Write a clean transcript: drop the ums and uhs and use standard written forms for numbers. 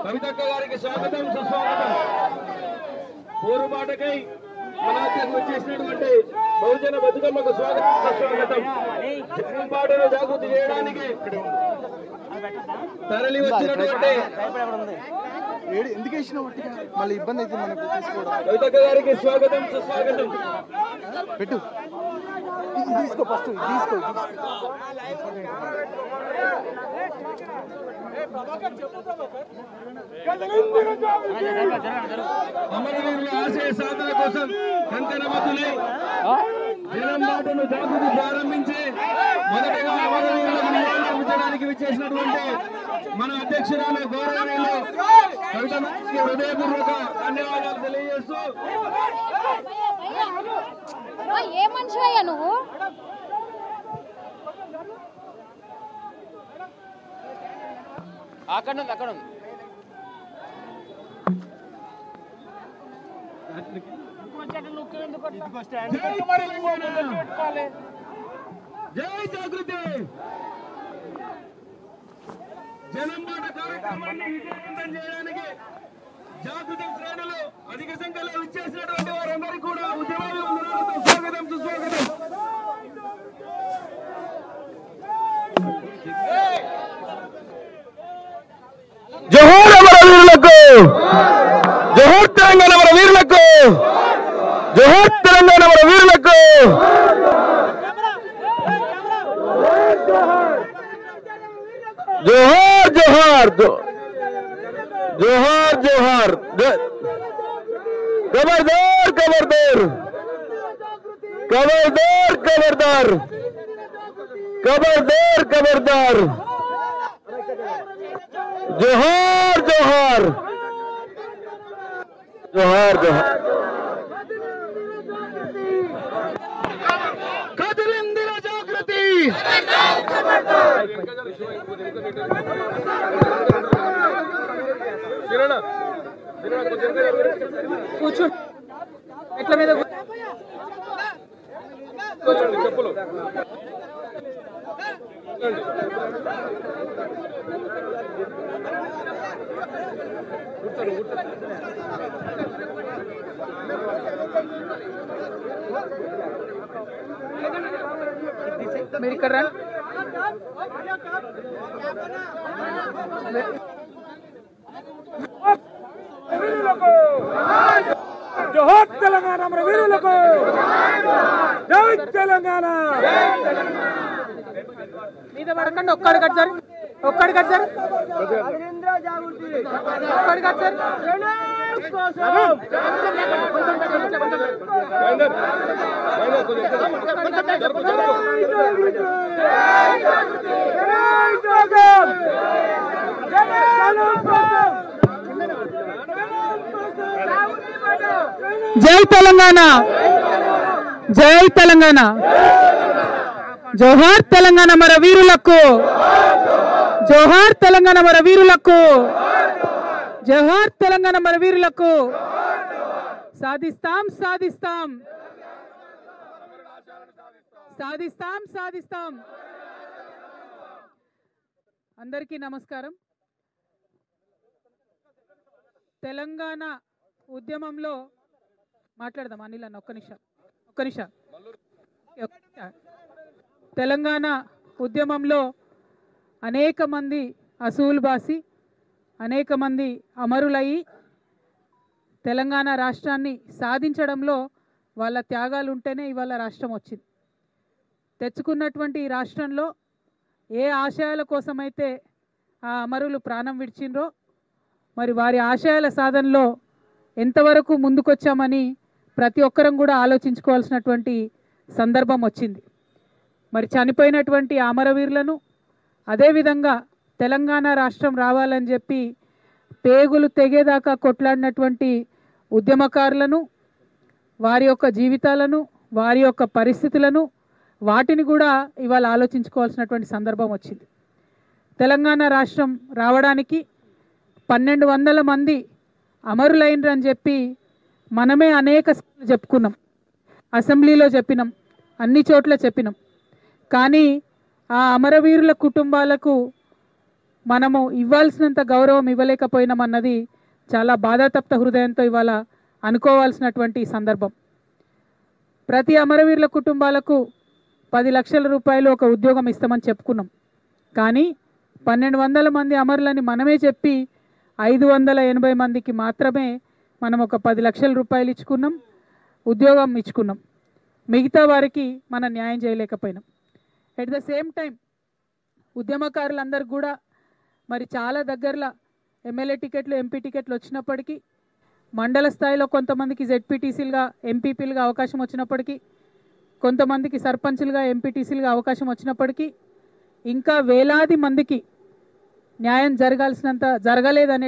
కవితక్క గారికి స్వాగతం సుస్వాగతం. పోరుబాటకై మనాత్యకు వచ్చేసినటువంటి బహుజన బతుకమ్మకు స్వాగతం సుస్వాగతం. జనం పాటను జాగృతి చేయడానికి తరలి వచ్చినటువంటి మళ్ళీ ఇబ్బంది అయితే మనకు తీసుకోవడం. కవితక్క గారికి స్వాగతం సుస్వాగతం. పెట్టు తీసుకో ఫస్ట్ తీసుకో. అమరవీరుల ఆశయ సాధన కోసం కంకణబద్ధులై జనం బాటను జాగృతి ప్రారంభించి మొదటగా అమరవీరులకు నివాళులర్పించడానికి విచ్చేసినటువంటి మన అధ్యక్షురాలు గౌరవనీయులు కవితకి హృదయపూర్వక ధన్యవాదాలు తెలియజేస్తూ. ఏ మనిషి అయ్యా నువ్వు? అక్కడ ఉంది జై జాగృతి. జనం మాట కార్యక్రమాన్ని విజయవంతం చేయడానికి జాగృతి శ్రేణులు అధిక సంఖ్యలో విచ్చేసినటువంటి వారందరికీ కూడా ఉద్యమాభివందనాలతో స్వాగతం సుస్వాగతం. జోహార్ అమరవీరులకు, జోహార్ తెలంగాణ అమరవీరులకు, జోహార్ తెలంగాణ అమరవీరులకు. జోహార్ జోహార్ జోహార్ జోహార్. ఖబర్దార్ ఖబర్దార్ ఖబర్దార్ ఖబర్దార్ ఖబర్దార్ ఖబర్దార్. జోహార్ జోహార్ జోహార్ జోహార్. కదిలిందిన జాగృతి. కూర్చో ఎట్ల మీద కూర్చోండి. చెప్పులు మీరు ఇక్కడ రండి. జోహార్ తెలంగాణ అమరవీరులకు, జై తెలంగాణ. మీద పడకండి. ఒక్కడి కట్టారు ఒక్కడి కట్టారు ఒక్కడి కట్టారు. జై తెలంగాణ, జై తెలంగాణ. జోహార్ తెలంగాణ మన వీరులకు, జోహార్ తెలంగాణ మన వీరులకు, జోహార్ తెలంగాణ మన వీరులకు. సాధిస్తాం సాధిస్తాం సాధిస్తాం సాధిస్తాం. అందరికీ నమస్కారం. తెలంగాణ ఉద్యమంలో మాట్లాడదాం. అనిల్ అన్న ఒక్క నిమిషం. తెలంగాణ ఉద్యమంలో అనేక మంది అసూలు బాసి అనేక మంది అమరులయ్యి తెలంగాణ రాష్ట్రాన్ని సాధించడంలో వాళ్ళ త్యాగాలు ఉంటేనే ఇవాళ రాష్ట్రం వచ్చింది. తెచ్చుకున్నటువంటి ఈ రాష్ట్రంలో ఏ ఆశయాల కోసమైతే ఆ అమరులు ప్రాణం విడిచిండ్రో మరి వారి ఆశయాల సాధనలో ఎంతవరకు ముందుకొచ్చామని ప్రతి ఒక్కరం కూడా ఆలోచించుకోవాల్సినటువంటి సందర్భం వచ్చింది. మరి చనిపోయినటువంటి అమరవీరులను అదేవిధంగా తెలంగాణ రాష్ట్రం రావాలని చెప్పి పేగులు తెగేదాకా కొట్లాడినటువంటి ఉద్యమకారులను వారి యొక్క జీవితాలను వారి యొక్క పరిస్థితులను వాటిని కూడా ఇవాళ ఆలోచించుకోవాల్సినటువంటి సందర్భం వచ్చింది. తెలంగాణ రాష్ట్రం రావడానికి 1200 మంది అమరులైనరని చెప్పి మనమే అనేక చెప్పుకున్నాం, అసెంబ్లీలో చెప్పినాం, అన్ని చోట్ల చెప్పినాం. కానీ ఆ అమరవీరుల కుటుంబాలకు మనము ఇవ్వాల్సినంత గౌరవం ఇవ్వలేకపోయినామన్నది చాలా బాధాతప్త హృదయంతో ఇవాళ అనుకోవాల్సినటువంటి సందర్భం. ప్రతి అమరవీరుల కుటుంబాలకు 10 లక్షల రూపాయలు ఒక ఉద్యోగం ఇస్తామని చెప్పుకున్నాం. కానీ 1200 మంది అమరులని మనమే చెప్పి 580 మందికి మాత్రమే మనం ఒక 10 లక్షల రూపాయలు ఇచ్చుకున్నాం, ఉద్యోగం ఇచ్చుకున్నాం. మిగతా వారికి మనం న్యాయం చేయలేకపోయినాం. ఎట్ ద సేమ్ టైం ఉద్యమకారులందరూ కూడా మరి చాలా దగ్గరలో ఎమ్మెల్యే టికెట్లు ఎంపీ టికెట్లు వచ్చినప్పటికీ మండల స్థాయిలో కొంతమందికి జెడ్పీటీసీలుగా ఎంపీపీలుగా అవకాశం వచ్చినప్పటికీ కొంతమందికి సర్పంచులుగా ఎంపీటీసీలుగా అవకాశం వచ్చినప్పటికీ ఇంకా వేలాది మందికి న్యాయం జరగాల్సినంత జరగలేదనే